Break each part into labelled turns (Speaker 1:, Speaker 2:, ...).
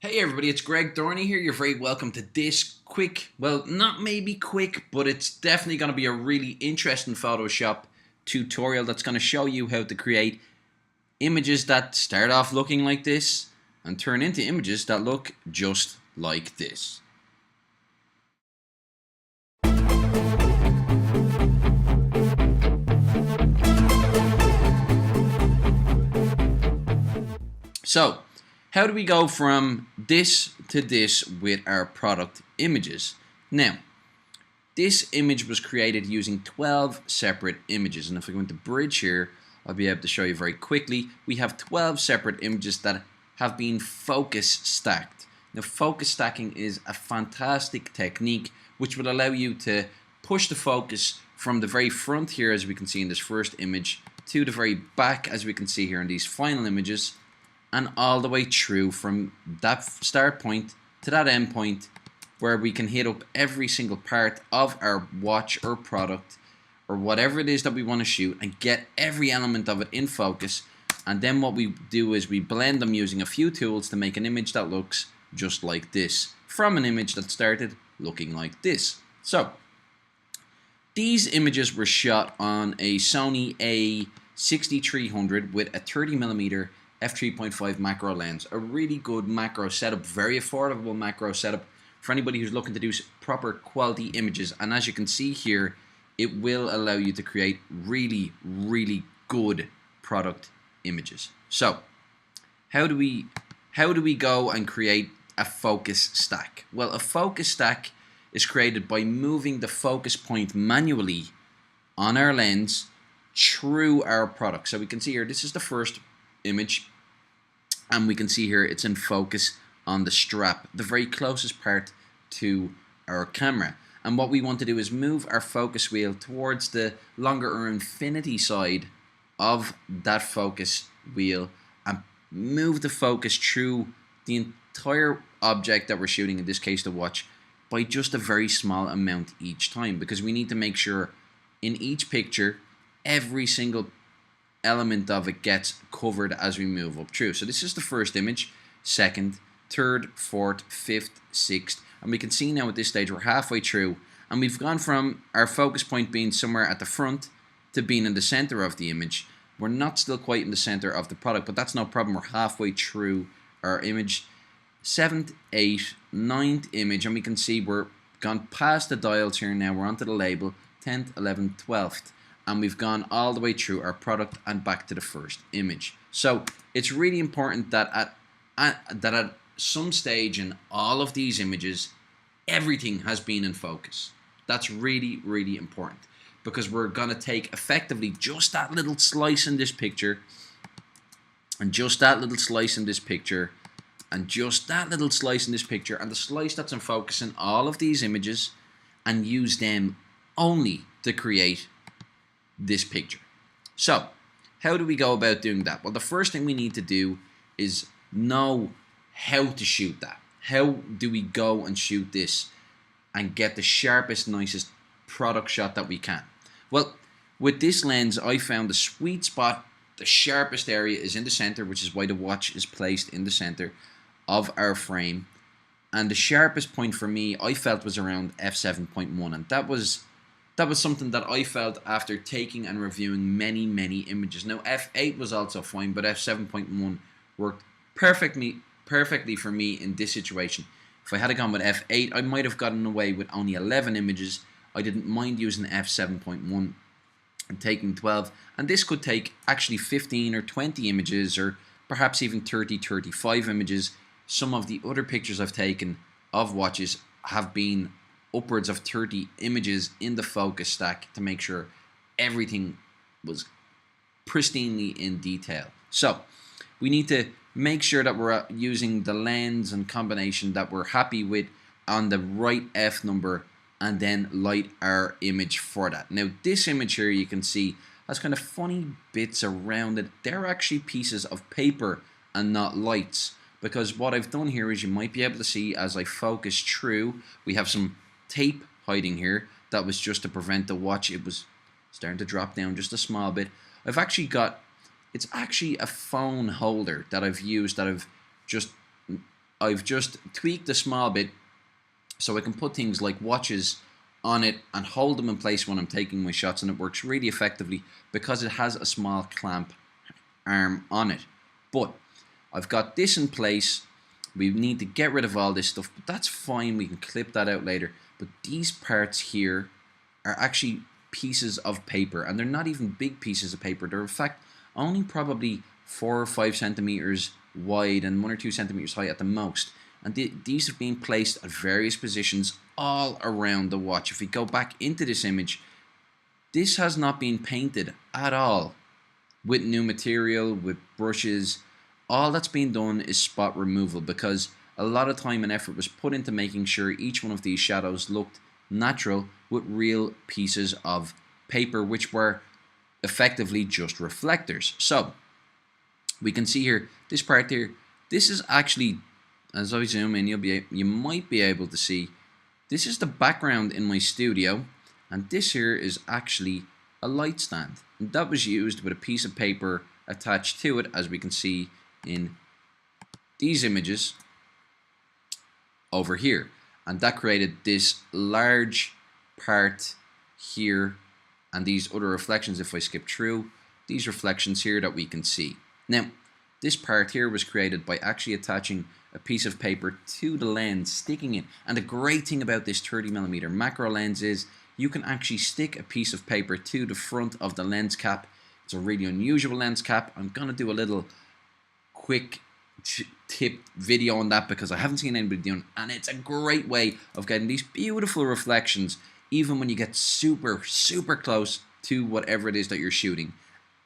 Speaker 1: Hey everybody, it's Greg Dorney here. You're very welcome to this quick, well, not maybe quick, but it's definitely going to be a really interesting Photoshop tutorial that's going to show you how to create images that start off looking like this and turn into images that look just like this. So, how do we go from this to this with our product images? Now, this image was created using 12 separate images, and if I go into Bridge here, I'll be able to show you very quickly. We have 12 separate images that have been focus stacked. Now, focus stacking is a fantastic technique which will allow you to push the focus from the very front here, as we can see in this first image, to the very back, as we can see here in these final images, and all the way through from that start point to that end point, where we can hit up every single part of our watch or product or whatever it is that we want to shoot and get every element of it in focus. And then what we do is we blend them using a few tools to make an image that looks just like this, from an image that started looking like this. So these images were shot on a Sony A6300 with a 30mm f3.5 macro lens, a really good macro setup, very affordable macro setup for anybody who's looking to do proper quality images. And as you can see here, it will allow you to create really good product images. So how do we go and create a focus stack? Well, a focus stack is created by moving the focus point manually on our lens through our product. So we can see here, this is the first image, and we can see here it's in focus on the strap, the very closest part to our camera. And what we want to do is move our focus wheel towards the longer or infinity side of that focus wheel and move the focus through the entire object that we're shooting, in this case the watch, by just a very small amount each time, because we need to make sure in each picture every single element of it gets covered as we move up through. So this is the first image, second, third, fourth, fifth, sixth, and we can see now at this stage we're halfway through, and we've gone from our focus point being somewhere at the front to being in the center of the image. We're not still quite in the center of the product, but that's no problem. We're halfway through our image. Seventh, eighth, ninth image, and we can see we're gone past the dials here now. We're onto the label, 10th, 11th, 12th. And we've gone all the way through our product and back to the first image. So it's really important that at some stage in all of these images, everything has been in focus. That's really important, because we're going to take effectively just that little slice in this picture, and just that little slice in this picture, and just that little slice in this picture, and the slice that's in focus in all of these images, and use them only to create this picture. So how do we go about doing that? Well, the first thing we need to do is know how to shoot that. How do we go and shoot this and get the sharpest, nicest product shot that we can? Well, with this lens, I found the sweet spot, the sharpest area is in the center, which is why the watch is placed in the center of our frame. And the sharpest point for me, I felt, was around f7.1, and that was something that I felt after taking and reviewing many images. Now f8 was also fine, but f7.1 worked perfectly for me in this situation. If I had gone with f8, I might have gotten away with only 11 images. I didn't mind using f7.1 and taking 12, and this could take actually 15 or 20 images, or perhaps even 35 images. Some of the other pictures I've taken of watches have been upwards of 30 images in the focus stack to make sure everything was pristinely in detail. So we need to make sure that we're using the lens and combination that we're happy with on the right F number, and then light our image for that. Now this image here, you can see, has kind of funny bits around it. They're actually pieces of paper and not lights, because what I've done here is, you might be able to see as I focus through, we have some tape hiding here. That was just to prevent the watch, it was starting to drop down just a small bit. I've actually got, it's actually a phone holder that I've used, that I've just I've just tweaked a small bit so I can put things like watches on it and hold them in place when I'm taking my shots, and it works really effectively because it has a small clamp arm on it. But I've got this in place. We need to get rid of all this stuff, but that's fine, we can clip that out later. But these parts here are actually pieces of paper, and they're not even big pieces of paper. They're in fact only probably 4 or 5 centimeters wide and 1 or 2 centimeters high at the most. And these have been placed at various positions all around the watch. If we go back into this image, this has not been painted at all with new material, with brushes. All that's been done is spot removal, because a lot of time and effort was put into making sure each one of these shadows looked natural with real pieces of paper, which were effectively just reflectors. So we can see here, this part here, this is actually, as I zoom in, you might be able to see, this is the background in my studio, and this here is actually a light stand. And that was used with a piece of paper attached to it, as we can see in these images over here. And that created this large part here, and these other reflections, if I skip through, these reflections here that we can see. Now, this part here was created by actually attaching a piece of paper to the lens, sticking it. And the great thing about this 30mm macro lens is you can actually stick a piece of paper to the front of the lens cap. It's a really unusual lens cap. I'm going to do a little quick tip video on that because I haven't seen anybody doing it, and it's a great way of getting these beautiful reflections even when you get super close to whatever it is that you're shooting,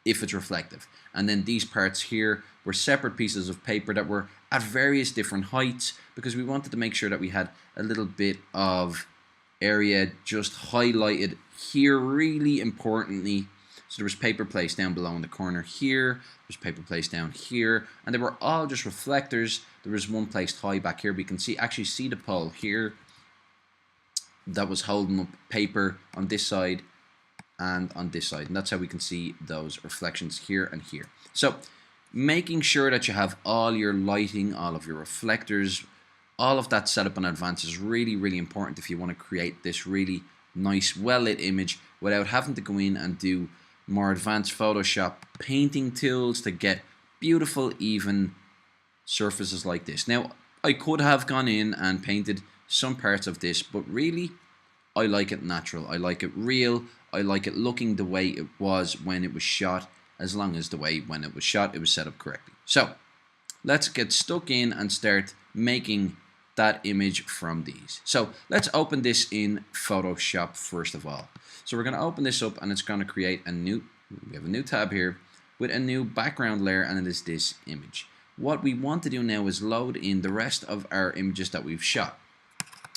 Speaker 1: if it's reflective. And then these parts here were separate pieces of paper that were at various different heights, because we wanted to make sure that we had a little bit of area just highlighted here, really importantly. So there was paper placed down below in the corner here, there's paper placed down here, and they were all just reflectors. There was one placed high back here. We can actually see the pole here that was holding up paper on this side and on this side, and that's how we can see those reflections here and here. So making sure that you have all your lighting, all of your reflectors, all of that set up in advance is really important if you want to create this really nice well-lit image without having to go in and do more advanced Photoshop painting tools to get beautiful even surfaces like this. Now, I could have gone in and painted some parts of this, but really I like it natural, I like it real, I like it looking the way it was when it was shot, as long as the way when it was shot it was set up correctly. So let's get stuck in and start making that image from these. So let's open this in Photoshop first of all. So we're going to open this up, and it's going to create a new, we have a new tab here with a new background layer, and it is this image. What we want to do now is load in the rest of our images that we've shot.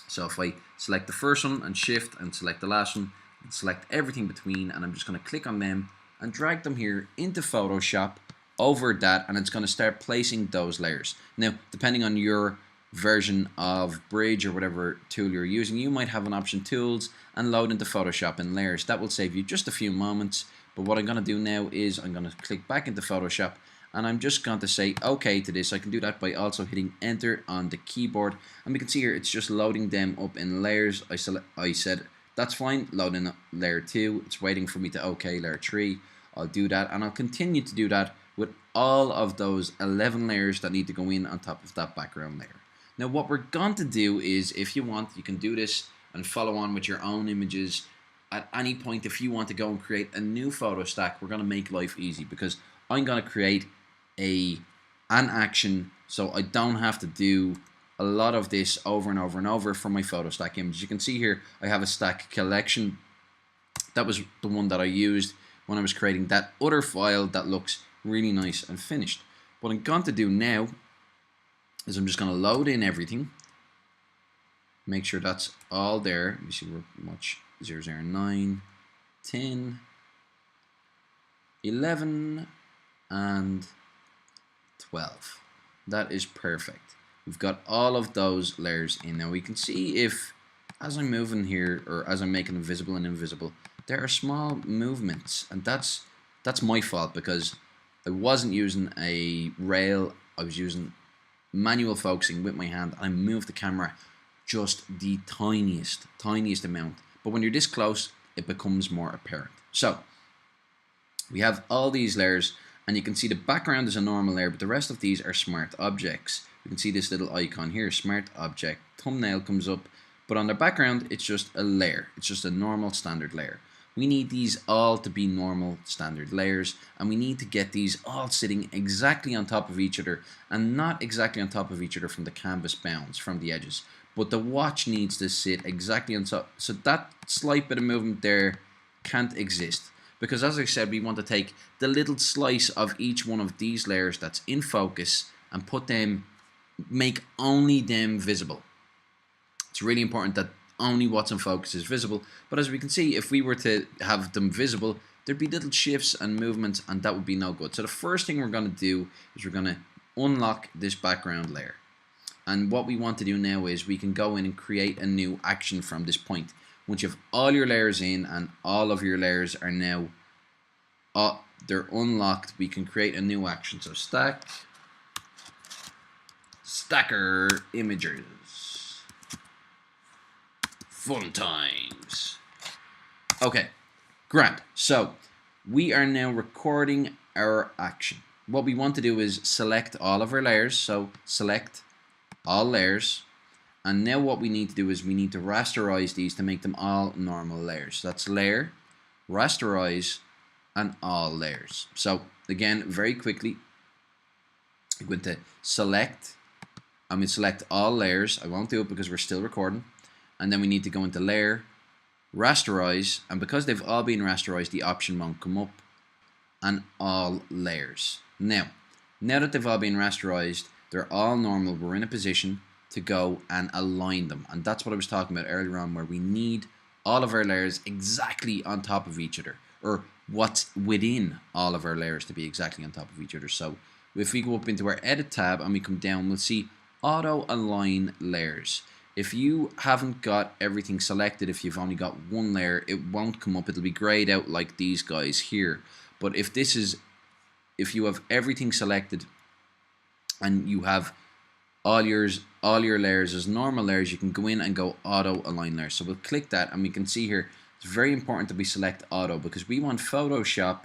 Speaker 1: So if I select the first one and shift and select the last one and select everything between, and I'm just going to click on them and drag them here into Photoshop over that, and it's going to start placing those layers. Now, depending on your version of Bridge or whatever tool you're using, you might have an option tools and load into Photoshop in layers. That will save you just a few moments, but what I'm going to do now is I'm going to click back into Photoshop, and I'm just going to say OK to this. I can do that by also hitting enter on the keyboard, and we can see here it's just loading them up in layers. I said that's fine, load in layer 2, it's waiting for me to OK layer 3. I'll do that, and I'll continue to do that with all of those 11 layers that need to go in on top of that background layer. Now what we're going to do is, if you want, you can do this and follow on with your own images. At any point, if you want to go and create a new photo stack, we're going to make life easy, because I'm going to create an action so I don't have to do a lot of this over and over for my photo stack image. You can see here I have a stack collection. That was the one that I used when I was creating that other file that looks really nice and finished. What I'm going to do now is I'm just going to load in everything, make sure that's all there. Let me see where much 009, 10, 11, and 12. That is perfect. We've got all of those layers in. Now we can see if, as I'm moving here, or as I'm making them visible and invisible, there are small movements, and that's my fault, because I wasn't using a rail, I was using manual focusing with my hand, and I move the camera just the tiniest amount. But when you're this close, it becomes more apparent. So we have all these layers, and you can see the background is a normal layer, but the rest of these are smart objects. You can see this little icon here, smart object, thumbnail comes up, but on the background, it's just a layer. It's just a normal standard layer. We need these all to be normal standard layers, and we need to get these all sitting exactly on top of each other, and not exactly on top of each other from the canvas bounds, from the edges, but the watch needs to sit exactly on top. So that slight bit of movement there can't exist, because as I said, we want to take the little slice of each one of these layers that's in focus and put them, make only them visible. It's really important that only what's in focus is visible, but as we can see, if we were to have them visible, there'd be little shifts and movements, and that would be no good. So the first thing we're going to do is we're going to unlock this background layer, and what we want to do now is we can go in and create a new action from this point. Once you have all your layers in and all of your layers are now they're unlocked, we can create a new action. So stacker images. Fun times. Okay, grand. So we are now recording our action. What we want to do is select all of our layers. So select all layers. And now what we need to do is we need to rasterize these to make them all normal layers. So that's layer, rasterize, and all layers. So again, very quickly, I'm going to select all layers. I won't do it because we're still recording. And then we need to go into layer, rasterize, and because they've all been rasterized, the option won't come up, and all layers. Now that they've all been rasterized, they're all normal, we're in a position to go and align them. And that's what I was talking about earlier on, where we need all of our layers exactly on top of each other, or what's within all of our layers to be exactly on top of each other. So if we go up into our edit tab and we come down, we'll see auto align layers. If you haven't got everything selected, if you've only got one layer, it won't come up. It'll be grayed out like these guys here. But if you have everything selected and you have all your layers as normal layers, you can go in and go auto align layers. So we'll click that, and we can see here it's very important that we select auto, because we want Photoshop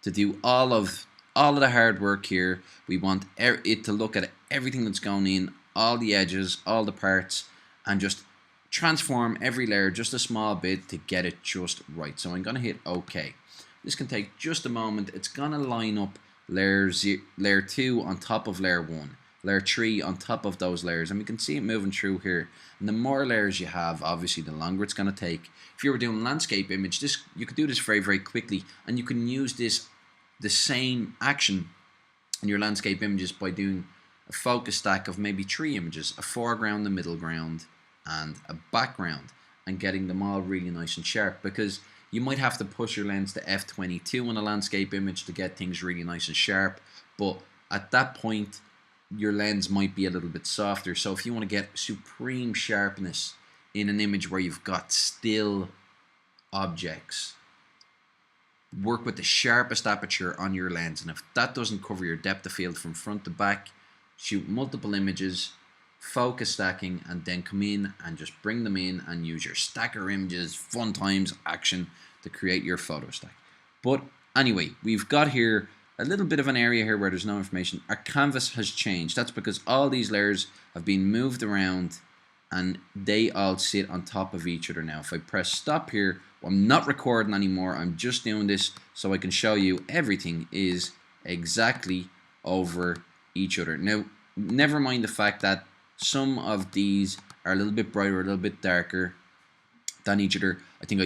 Speaker 1: to do all of the hard work here. We want it to look at everything that's going in, all the edges, all the parts, and just transform every layer just a small bit to get it just right. So I'm going to hit OK. This can take just a moment. It's going to line up layer 2 on top of layer 1, layer 3 on top of those layers, and we can see it moving through here. And the more layers you have, obviously the longer it's going to take. If you were doing landscape image, you could do this very quickly, and you can use the same action in your landscape images by doing a focus stack of maybe 3 images, a foreground, a middle ground, and a background, and getting them all really nice and sharp, because you might have to push your lens to f22 in a landscape image to get things really nice and sharp, but at that point your lens might be a little bit softer. So if you want to get supreme sharpness in an image where you've got still objects, work with the sharpest aperture on your lens, and if that doesn't cover your depth of field from front to back, shoot multiple images, focus stacking, and then come in and just bring them in and use your stacker images, fun times action to create your photo stack. But anyway, we've got here a little bit of an area here where there's no information. Our canvas has changed. That's because all these layers have been moved around and they all sit on top of each other now. If I press stop here, I'm not recording anymore. I'm just doing this so I can show you everything is exactly over each other. Now, never mind the fact that some of these are a little bit brighter, a little bit darker than each other. I think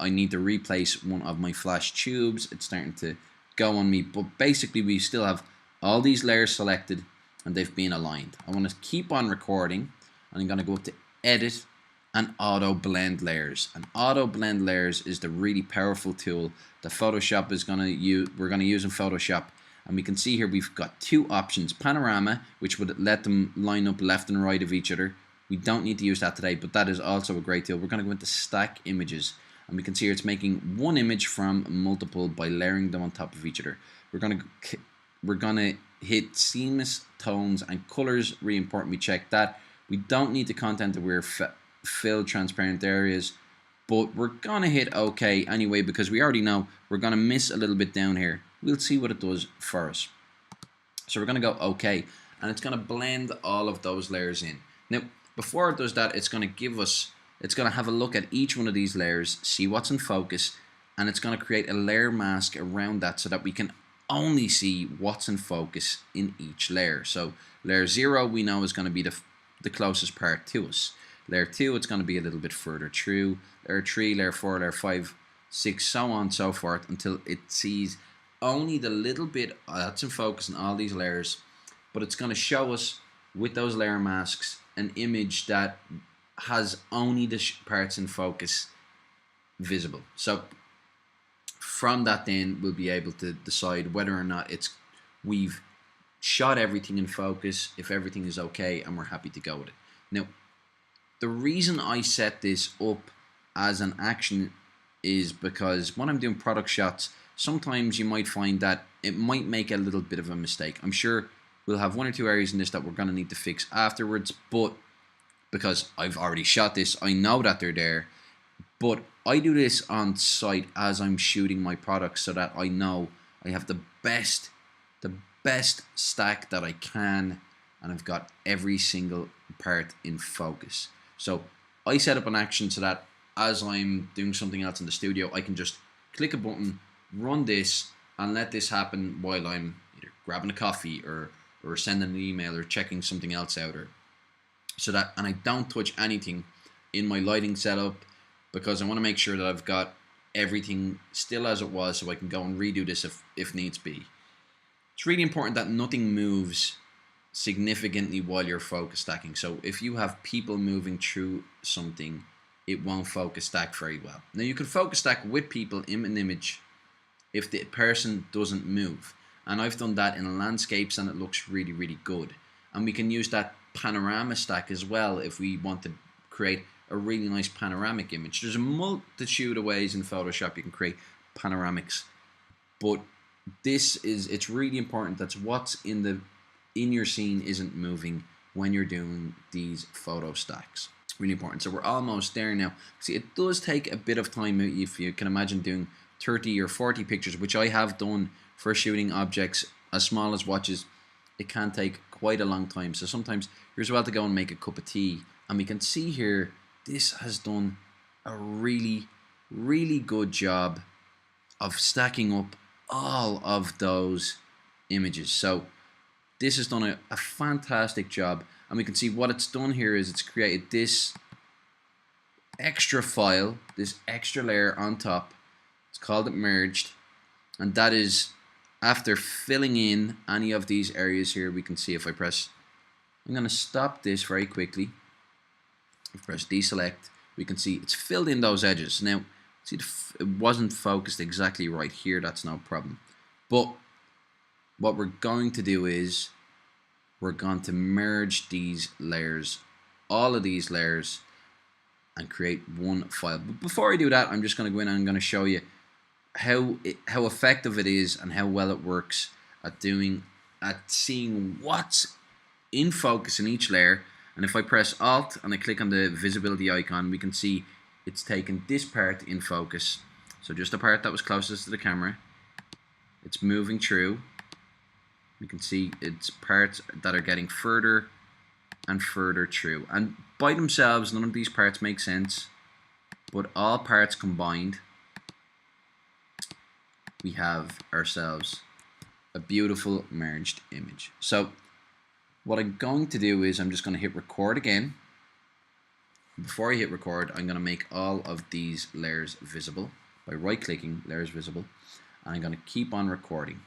Speaker 1: I need to replace one of my flash tubes. It's starting to go on me, but basically we still have all these layers selected and they've been aligned. I want to keep on recording, and I'm going to go up to edit and auto blend layers. And auto blend layers is the really powerful tool that Photoshop is going to use. We're going to use in Photoshop. And we can see here we've got 2 options. Panorama, which would let them line up left and right of each other. We don't need to use that today, but that is also a great tool. We're going to go into stack images, and we can see here it's making one image from multiple by layering them on top of each other. We're going to hit seamless tones and colors. Really important we check that. We don't need the content aware fill transparent areas, but we're gonna hit OK anyway because we already know we're gonna miss a little bit down here. We'll see what it does for us. So we're gonna go OK, and it's gonna blend all of those layers in. Now, before it does that, it's gonna have a look at each one of these layers, see what's in focus, and it's gonna create a layer mask around that so that we can only see what's in focus in each layer. So layer 0 we know is gonna be the closest part to us. Layer 2, it's going to be a little bit further through. Layer 3, layer 4, layer 5, 6, so on and so forth until it sees only the little bit that's in focus in all these layers. But it's going to show us with those layer masks an image that has only the parts in focus visible. So from that then we'll be able to decide whether or not we've shot everything in focus, if everything is okay and we're happy to go with it. Now, the reason I set this up as an action is because when I'm doing product shots, sometimes you might find that it might make a little bit of a mistake. I'm sure we'll have 1 or 2 areas in this that we're going to need to fix afterwards, but because I've already shot this, I know that they're there. But I do this on site as I'm shooting my products so that I know I have the best stack that I can, and I've got every single part in focus. So I set up an action so that as I'm doing something else in the studio, I can just click a button, run this, and let this happen while I'm either grabbing a coffee or sending an email or checking something else out, or so that, and I don't touch anything in my lighting setup because I want to make sure that I've got everything still as it was so I can go and redo this if needs be. It's really important that nothing moves significantly while you're focus stacking. So if you have people moving through something, it won't focus stack very well. Now you can focus stack with people in an image if the person doesn't move, and I've done that in landscapes and it looks really, really good. And we can use that panorama stack as well if we want to create a really nice panoramic image. There's a multitude of ways in Photoshop you can create panoramics, but it's really important that what's in your scene isn't moving when you're doing these photo stacks. Really important. So we're almost there now. See, it does take a bit of time if you can imagine doing 30 or 40 pictures, which I have done for shooting objects as small as watches. It can take quite a long time. So sometimes you're as well to go and make a cup of tea. And we can see here, this has done a really, really good job of stacking up all of those images. So this has done a fantastic job, and we can see what it's done here is it's created this extra file, this extra layer on top. It's called it merged, and that is after filling in any of these areas here. We can see if I press, I'm going to stop this very quickly. If I press deselect, we can see it's filled in those edges. Now, see, it wasn't focused exactly right here, that's no problem. But what we're going to do is we're going to merge these layers, all of these layers, and create one file. But before I do that, I'm just going to go in and I'm going to show you how effective it is and how well it works at seeing what's in focus in each layer. And if I press Alt and I click on the visibility icon, we can see it's taken this part in focus. So just the part that was closest to the camera. It's moving through. You can see it's parts that are getting further and further through. And by themselves, none of these parts make sense. But all parts combined, we have ourselves a beautiful merged image. So what I'm going to do is I'm just going to hit record again. Before I hit record, I'm going to make all of these layers visible by right clicking layers visible, and I'm going to keep on recording.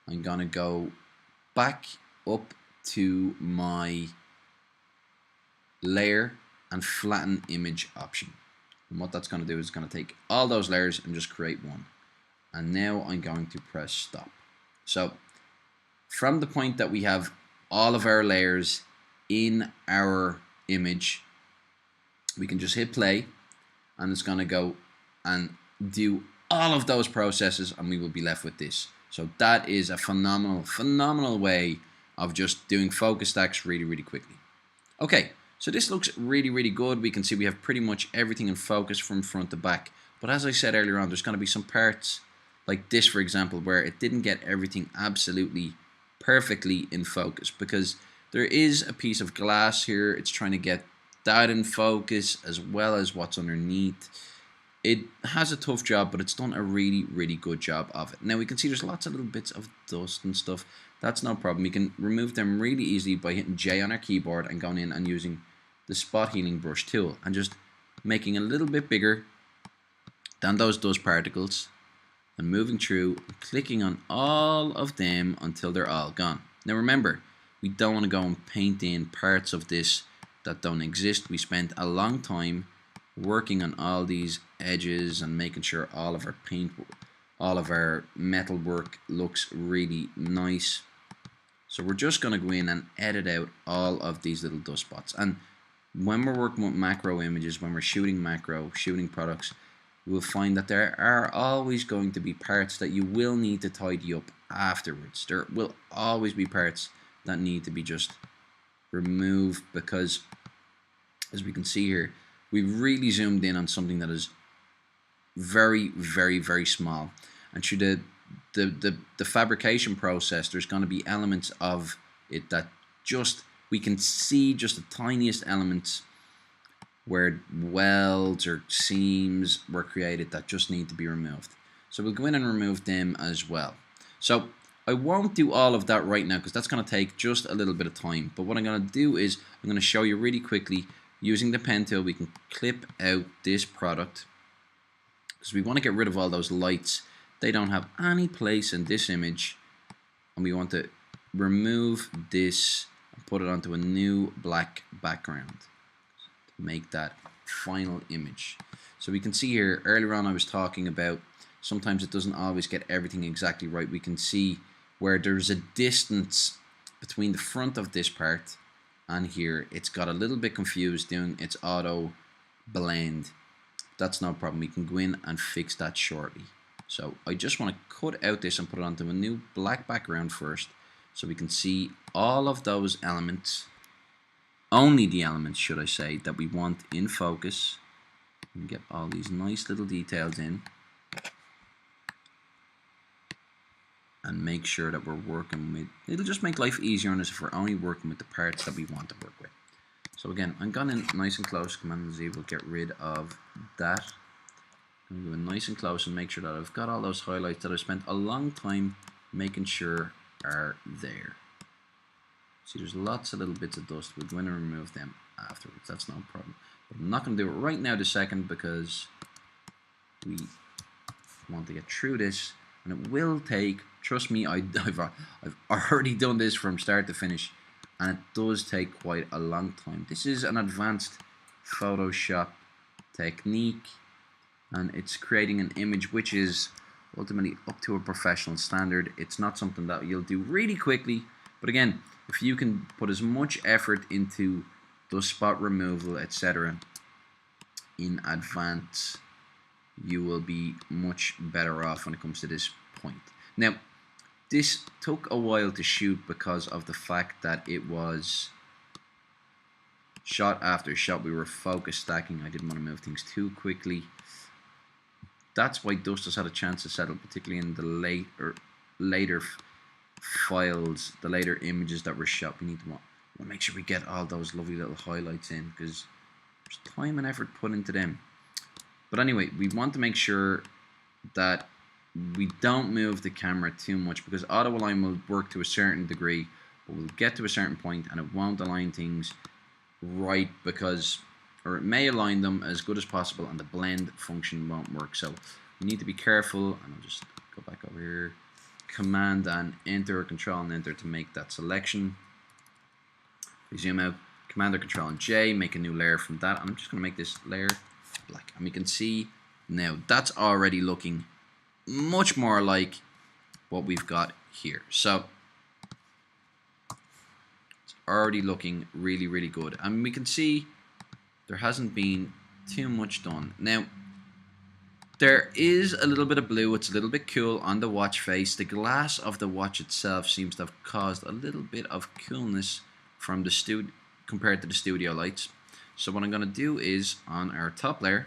Speaker 1: I'm going to go back up to my layer and flatten image option. And what that's going to do is it's going to take all those layers and just create one. And now I'm going to press stop. So from the point that we have all of our layers in our image, we can just hit play, and it's going to go and do all of those processes, and we will be left with this. So that is a phenomenal way of just doing focus stacks really quickly. Okay, so this looks really good. We can see we have pretty much everything in focus from front to back. But as I said earlier on, there's going to be some parts like this, for example, where it didn't get everything absolutely perfectly in focus, because there is a piece of glass here. It's trying to get that in focus as well as what's underneath. It has a tough job, but it's done a really good job of it. Now we can see there's lots of little bits of dust and stuff. That's no problem. We can remove them really easily by hitting J on our keyboard and going in and using the spot healing brush tool and just making a little bit bigger than those dust particles and moving through and clicking on all of them until they're all gone. Now remember, we don't want to go and paint in parts of this that don't exist. We spent a long time working on all these edges and making sure all of our paint, all of our metal work looks really nice. So we're just going to go in and edit out all of these little dust spots. And when we're working with macro images, when we're shooting products, we'll find that there are always going to be parts that you will need to tidy up afterwards. There will always be parts that need to be just removed, because as we can see here, we've really zoomed in on something that is very small. And through the fabrication process, there's going to be elements of it that just, we can see just the tiniest elements where welds or seams were created that just need to be removed. So we'll go in and remove them as well. So I won't do all of that right now because that's going to take just a little bit of time. But what I'm going to do is I'm going to show you really quickly using the pen tool. We can clip out this product because we want to get rid of all those lights. They don't have any place in this image, and we want to remove this and put it onto a new black background to make that final image. So we can see here, earlier on I was talking about sometimes it doesn't always get everything exactly right. We can see where there's a distance between the front of this part and here. It's got a little bit confused doing its auto blend. That's no problem. We can go in and fix that shortly. So I just want to cut out this and put it onto a new black background first, so we can see all of those elements, only the elements should I say, that we want in focus, and get all these nice little details in, and make sure that we're working with, it'll just make life easier on us if we're only working with the parts that we want to work with. So again, I'm going in nice and close. Command Z will get rid of that. I'm going nice and close and make sure that I've got all those highlights that I've spent a long time making sure are there. See, there's lots of little bits of dust. We're going to remove them afterwards. That's no problem. But I'm not going to do it right now this second because we want to get through this, and it will take, trust me, I've already done this from start to finish, and it does take quite a long time. This is an advanced Photoshop technique, and it's creating an image which is ultimately up to a professional standard. It's not something that you'll do really quickly, but again, if you can put as much effort into dust spot removal, etc. in advance, you will be much better off when it comes to this point. Now, this took a while to shoot because of the fact that it was shot after shot. We were focus stacking. I didn't want to move things too quickly. That's why dust has had a chance to settle, particularly in the later files, the later images that were shot. We need to make sure we get all those lovely little highlights in because there's time and effort put into them. But anyway, we want to make sure that we don't move the camera too much, because auto align will work to a certain degree, but we'll get to a certain point and it won't align things right, because, or it may align them as good as possible and the blend function won't work. So we need to be careful, and I'll just go back over here, Command and Enter, Control and Enter to make that selection. We zoom out, Command or Control and J, make a new layer from that. I'm just going to make this layer black, and we can see now that's already looking much more like what we've got here. So it's already looking really good, and we can see there hasn't been too much done. Now There is a little bit of blue. It's a little bit cool on the watch face. The glass of the watch itself seems to have caused a little bit of coolness from the studio compared to the studio lights. So what I'm going to do is on our top layer,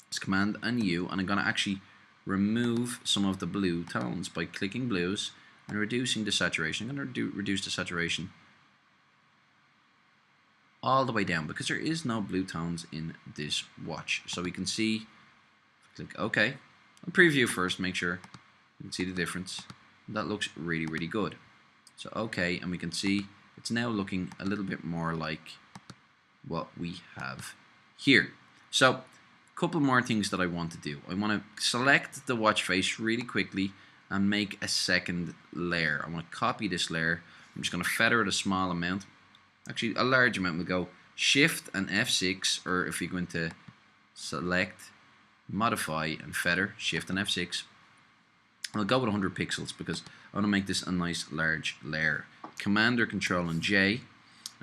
Speaker 1: it's Command and U, and I'm going to actually remove some of the blue tones by clicking blues and reducing the saturation. I'm going to reduce the saturation all the way down because there is no blue tones in this watch. So we can see, click OK. I'll preview first, make sure you can see the difference. That looks really, really good. So OK, and we can see it's now looking a little bit more like what we have here. So a couple more things that I want to do. I want to select the watch face really quickly and make a second layer. I want to copy this layer. I'm just going to feather it a small amount. Actually, a large amount. We'll go Shift and F6, or if you go into Select, Modify, and Feather, Shift and F6. I'll go with 100 pixels because I want to make this a nice large layer. Command or Control and J.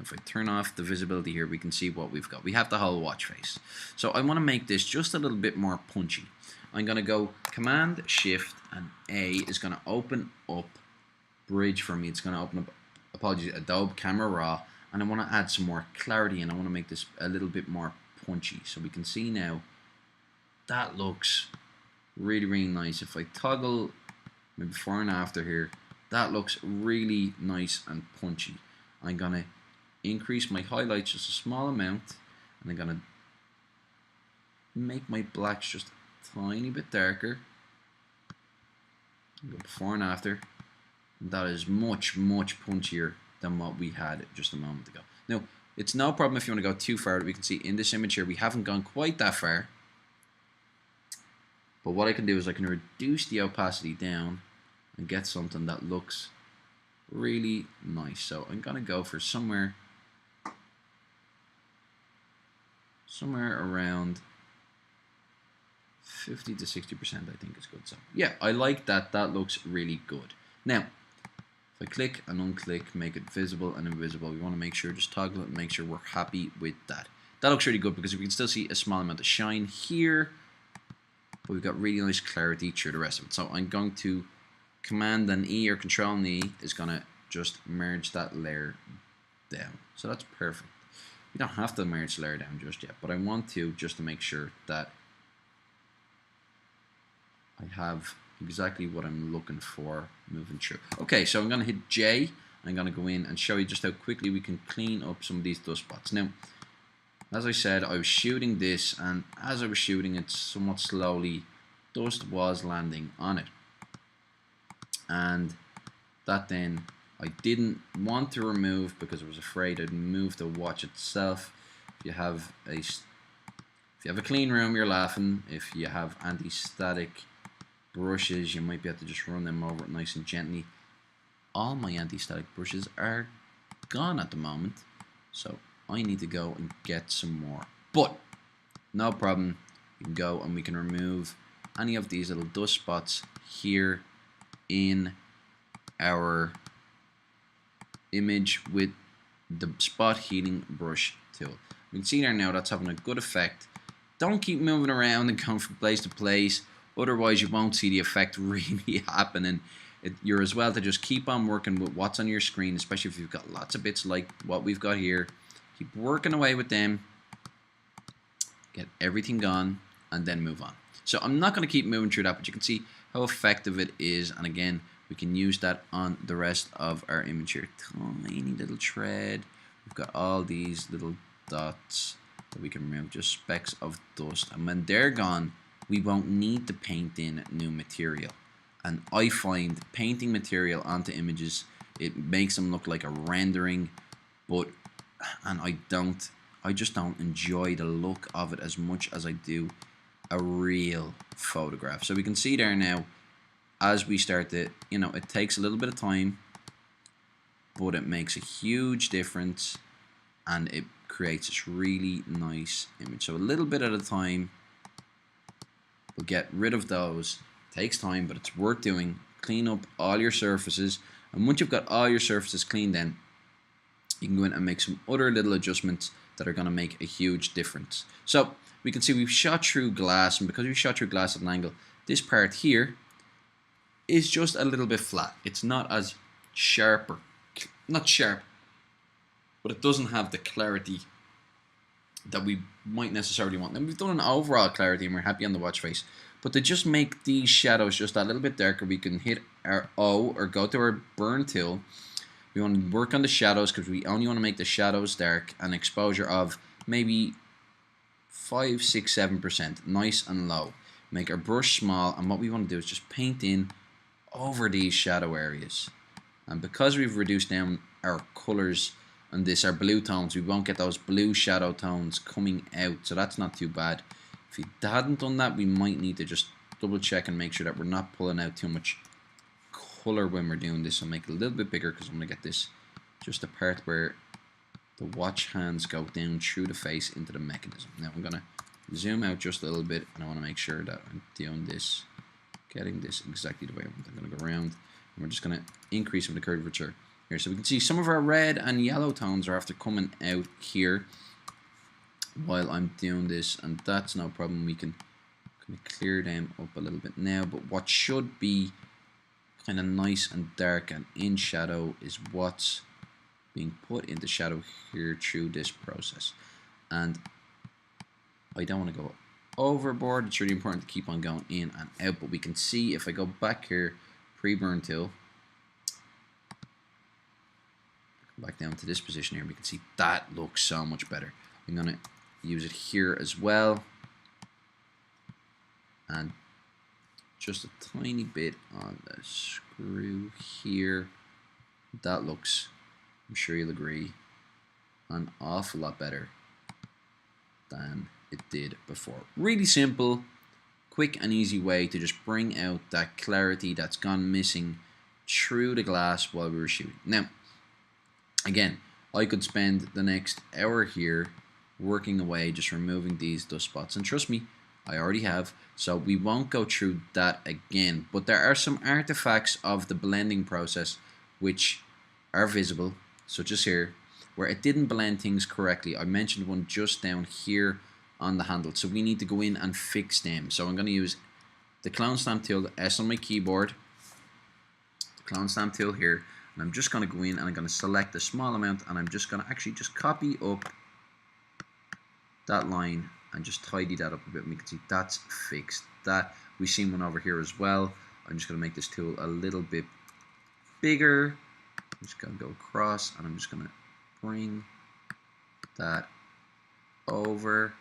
Speaker 1: If I turn off the visibility here, we can see what we've got. We have the whole watch face. So I want to make this just a little bit more punchy. I'm going to go Command, Shift, and A is going to open up Bridge for me. It's going to open up, apologies, Adobe Camera Raw. And I want to add some more clarity, and I want to make this a little bit more punchy. So we can see now that looks really, really nice. If I toggle my before and after here, that looks really nice and punchy. I'm going to increase my highlights just a small amount, and I'm going to make my blacks just a tiny bit darker. Go before and after. That is much, much punchier than what we had just a moment ago. Now, it's no problem if you want to go too far. We can see in this image here, we haven't gone quite that far. But what I can do is I can reduce the opacity down and get something that looks really nice. So I'm going to go for somewhere around 50 to 60%, I think is good. So yeah, I like that. That looks really good. Now, if I click and unclick, make it visible and invisible, we want to make sure, just toggle it and make sure we're happy with that. That looks really good because we can still see a small amount of shine here, but we've got really nice clarity through the rest of it. So I'm going to Command and E or Control and E is going to just merge that layer down. So that's perfect. You don't have to merge the layer down just yet, but I want to just to make sure that I have exactly what I'm looking for moving through. Okay, so I'm going to hit J. I'm going to go in and show you just how quickly we can clean up some of these dust spots. Now, as I said, I was shooting this, and as I was shooting it somewhat slowly, dust was landing on it. And that then I didn't want to remove because I was afraid I'd move the watch itself. If you have a clean room, you're laughing. If you have anti-static brushes, you might be able to just run them over it nice and gently. All my anti-static brushes are gone at the moment, so I need to go and get some more. But no problem, we can go and we can remove any of these little dust spots here in our image with the spot healing brush tool. We can see there now that's having a good effect. Don't keep moving around and going from place to place, otherwise you won't see the effect really happening. You're as well to just keep on working with what's on your screen, especially if you've got lots of bits like what we've got here. Keep working away with them, get everything gone, and then move on. So I'm not going to keep moving through that, but you can see how effective it is, and again, we can use that on the rest of our image here. Tiny little thread. We've got all these little dots that we can remove, just specks of dust, and when they're gone, we won't need to paint in new material. And I find painting material onto images, it makes them look like a rendering, and I just don't enjoy the look of it as much as I do a real photograph. So we can see there now, as we start it, it takes a little bit of time, but it makes a huge difference, and it creates this really nice image. So a little bit at a time, we'll get rid of those. It takes time, but it's worth doing. Clean up all your surfaces, and once you've got all your surfaces clean, then you can go in and make some other little adjustments that are going to make a huge difference. So we can see we've shot through glass, and because we shot through glass at an angle, this part here is just a little bit flat. It's not as sharp, or not sharp, but it doesn't have the clarity that we might necessarily want. And we've done an overall clarity and we're happy on the watch face. But to just make these shadows just a little bit darker, we can hit our O or go to our burn tool. We want to work on the shadows because we only want to make the shadows dark, and exposure of maybe 5, 6, 7%, nice and low. Make our brush small, and what we want to do is just paint in over these shadow areas. And because we've reduced down our colors on this, our blue tones, we won't get those blue shadow tones coming out, so that's not too bad. If we hadn't done that, we might need to just double check and make sure that we're not pulling out too much color when we're doing this. I'll make it a little bit bigger because I'm going to get this just the part where the watch hands go down through the face into the mechanism. Now I'm going to zoom out just a little bit, and I want to make sure that I'm doing this, getting this exactly the way I want. I'm going to go around, and we're just going to increase the curvature here. So we can see some of our red and yellow tones are after coming out here while I'm doing this, and that's no problem. We can kind of clear them up a little bit now, but what should be kind of nice and dark and in shadow is what's being put into shadow here through this process. And I don't want to go overboard. It's really important to keep on going in and out, but we can see if I go back here, pre-burn tool, back down to this position here, we can see that looks so much better. I'm going to use it here as well, and just a tiny bit on the screw here. That looks, I'm sure you'll agree, an awful lot better than it did before. Really simple, quick and easy way to just bring out that clarity that's gone missing through the glass while we were shooting. Now, again, I could spend the next hour here working away, just removing these dust spots, and trust me, I already have, so we won't go through that again. But there are some artifacts of the blending process which are visible, such as here, where it didn't blend things correctly. I mentioned one just down here on the handle, so we need to go in and fix them. So I'm going to use the clone stamp tool, the S on my keyboard, the clone stamp tool here, and I'm just going to go in and I'm going to select a small amount, and I'm just going to actually just copy up that line and just tidy that up a bit, and we can see that's fixed. That we've seen one over here as well. I'm just going to make this tool a little bit bigger. I'm just going to go across, and I'm just going to bring that over.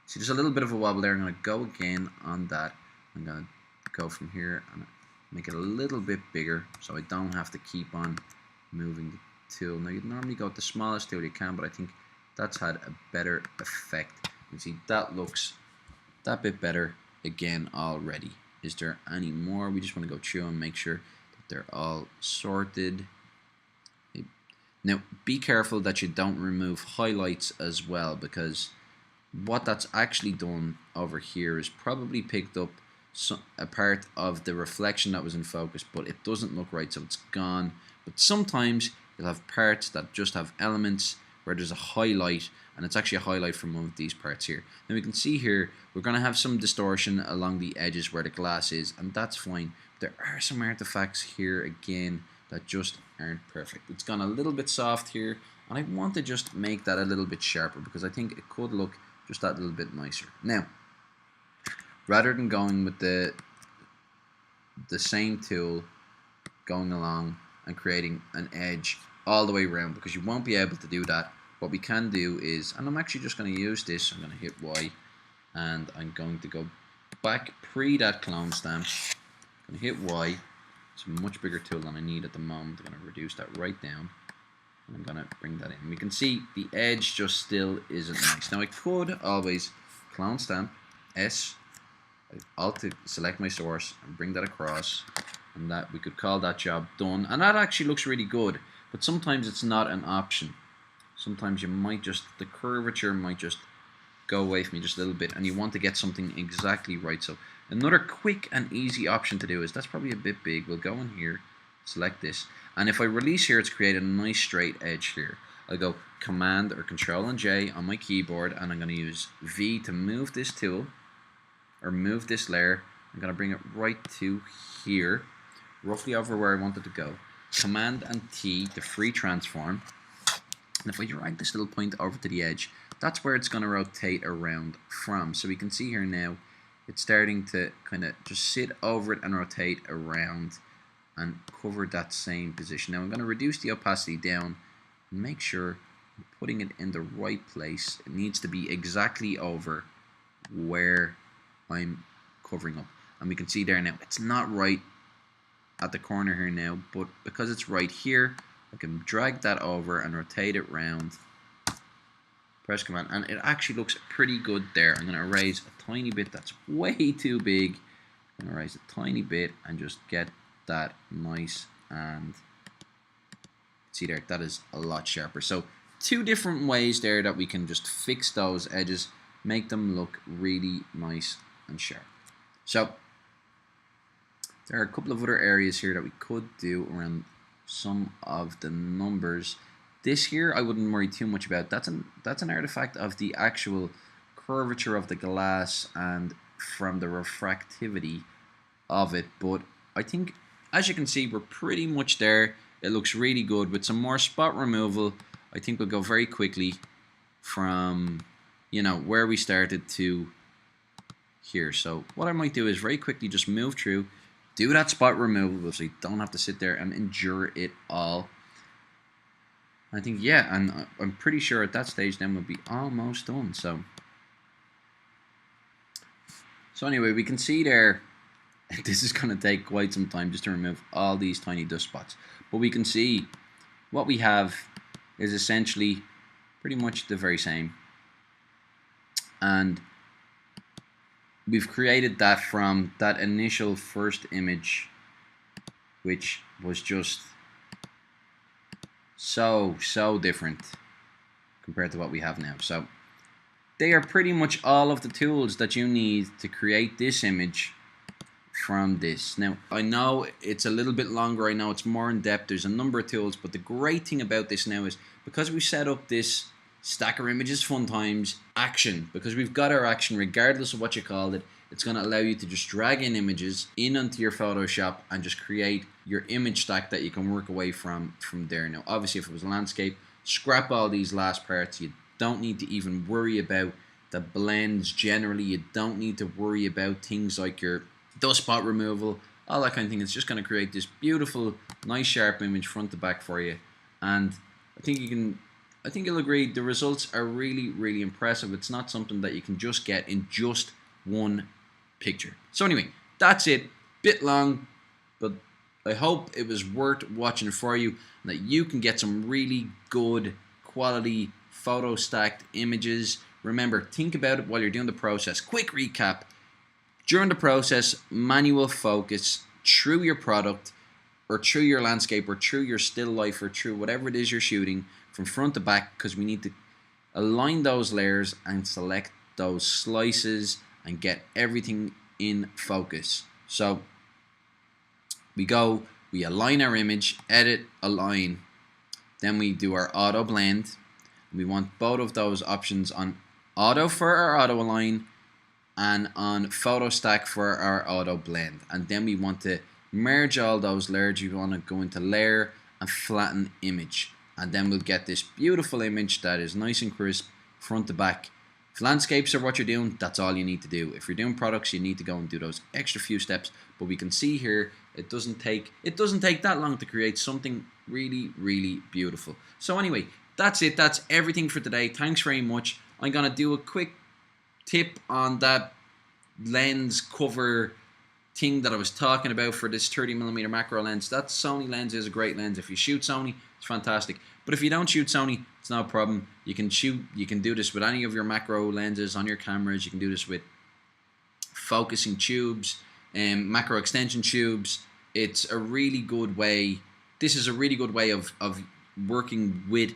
Speaker 1: See, there's a little bit of a wobble there. I'm going to go again on that. I'm going to go from here and make it a little bit bigger so I don't have to keep on moving the tool. Now, you'd normally go with the smallest tool you can, but I think that's had a better effect. You see, that looks that bit better again already. Is there any more? We just want to go through and make sure that they're all sorted. Now, be careful that you don't remove highlights as well, because what that's actually done over here is probably picked up a part of the reflection that was in focus, but it doesn't look right, so it's gone. But sometimes you'll have parts that just have elements where there's a highlight, and it's actually a highlight from one of these parts here. Now we can see here, we're going to have some distortion along the edges where the glass is, and that's fine. There are some artifacts here again that just aren't perfect. It's gone a little bit soft here, and I want to just make that a little bit sharper because I think it could look just that little bit nicer. Now, rather than going with the same tool, going along and creating an edge all the way around, because you won't be able to do that, what we can do is, and I'm actually just going to use this, I'm going to hit Y, and I'm going to go back pre that clone stamp. I'm going to hit Y. It's a much bigger tool than I need at the moment. I'm going to reduce that right down, and I'm going to bring that in. We can see the edge just still isn't nice. Now I could always clone stamp S, Alt to select my source and bring that across, and that we could call that job done, and that actually looks really good. But sometimes it's not an option. Sometimes you might just, the curvature might just go away from you just a little bit, and you want to get something exactly right. So another quick and easy option to do is, that's probably a bit big. We'll go in here, select this, and if I release here, it's created a nice straight edge here. I'll go Command or Control and J on my keyboard, and I'm going to use V to move this tool, or move this layer. I'm going to bring it right to here, roughly over where I want it to go. Command and T to free transform. And if I drag this little point over to the edge, that's where it's going to rotate around from. So we can see here now, it's starting to kind of just sit over it and rotate around and cover that same position. Now I'm going to reduce the opacity down and make sure I'm putting it in the right place. It needs to be exactly over where I'm covering up. And we can see there now, it's not right at the corner here now, but because it's right here, I can drag that over and rotate it round. Press Command, and it actually looks pretty good there. I'm going to erase a tiny bit that's way too big. I'm going to erase a tiny bit and just get that nice, and see there, that is a lot sharper. So 2 different ways there that we can just fix those edges, make them look really nice and sharp. So there are a couple of other areas here that we could do around some of the numbers. This here I wouldn't worry too much about. That's an artifact of the actual curvature of the glass and from the refractivity of it, but I think, as you can see, we're pretty much there. It looks really good. With some more spot removal, I think we'll go very quickly from, you know, where we started to here. So what I might do is very quickly just move through, do that spot removal so you don't have to sit there and endure it all. I think, yeah, and I'm pretty sure at that stage then we'll be almost done. So anyway, we can see there, this is going to take quite some time just to remove all these tiny dust spots. But we can see what we have is essentially pretty much the very same. And we've created that from that initial first image, which was just so different compared to what we have now. So they are pretty much all of the tools that you need to create this image from this. Now, I know it's a little bit longer, I know it's more in depth, there's a number of tools, but the great thing about this now is because we set up this Stacker Images Fun Times action, because we've got our action regardless of what you called it, it's going to allow you to just drag in images in onto your Photoshop and just create your image stack that you can work away from there. Now, obviously, if it was a landscape, scrap all these last parts. You don't need to even worry about the blends generally. You don't need to worry about things like your dust spot removal, all that kind of thing. It's just going to create this beautiful, nice, sharp image front to back for you. And I think you'll agree the results are really impressive. It's not something that you can just get in just one picture. So anyway, that's it. Bit long, but I hope it was worth watching for you and that you can get some really good quality photo stacked images. Remember, think about it while you're doing the process. Quick recap. During the process, manual focus through your product or through your landscape or through your still life or through whatever it is you're shooting from front to back, because we need to align those layers and select those slices and get everything in focus. So we align our image, edit, align, then we do our auto blend. We want both of those options on auto for our auto align and on photo stack for our auto blend. And then we want to merge all those layers. You want to go into layer and flatten image. And then we'll get this beautiful image that is nice and crisp front to back. If landscapes are what you're doing, that's all you need to do. If you're doing products, you need to go and do those extra few steps. But we can see here, it doesn't take that long to create something really beautiful. So anyway, that's it. That's everything for today. Thanks very much. I'm going to do a quick tip on that lens cover thing that I was talking about for this 30mm macro lens. That Sony lens is a great lens. If you shoot Sony, it's fantastic. But if you don't shoot Sony, it's no problem. You can do this with any of your macro lenses on your cameras. You can do this with focusing tubes and macro extension tubes. It's a really good way. This is a really good way of working with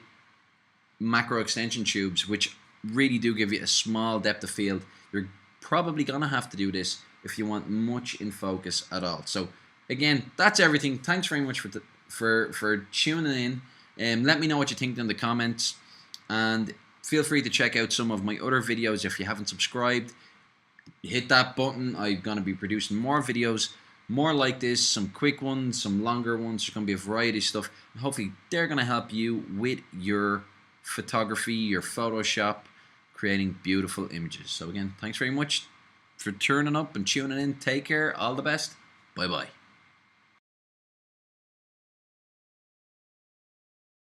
Speaker 1: macro extension tubes, which really do give you a small depth of field. You're probably gonna have to do this if you want much in focus at all. So again, that's everything. Thanks very much for tuning in. Let me know what you think in the comments, and feel free to check out some of my other videos if you haven't subscribed. Hit that button. I'm going to be producing more videos, more like this, some quick ones, some longer ones. There's going to be a variety of stuff. And hopefully they're going to help you with your photography, your Photoshop, creating beautiful images. So again, thanks very much for turning up and tuning in. Take care. All the best. Bye-bye.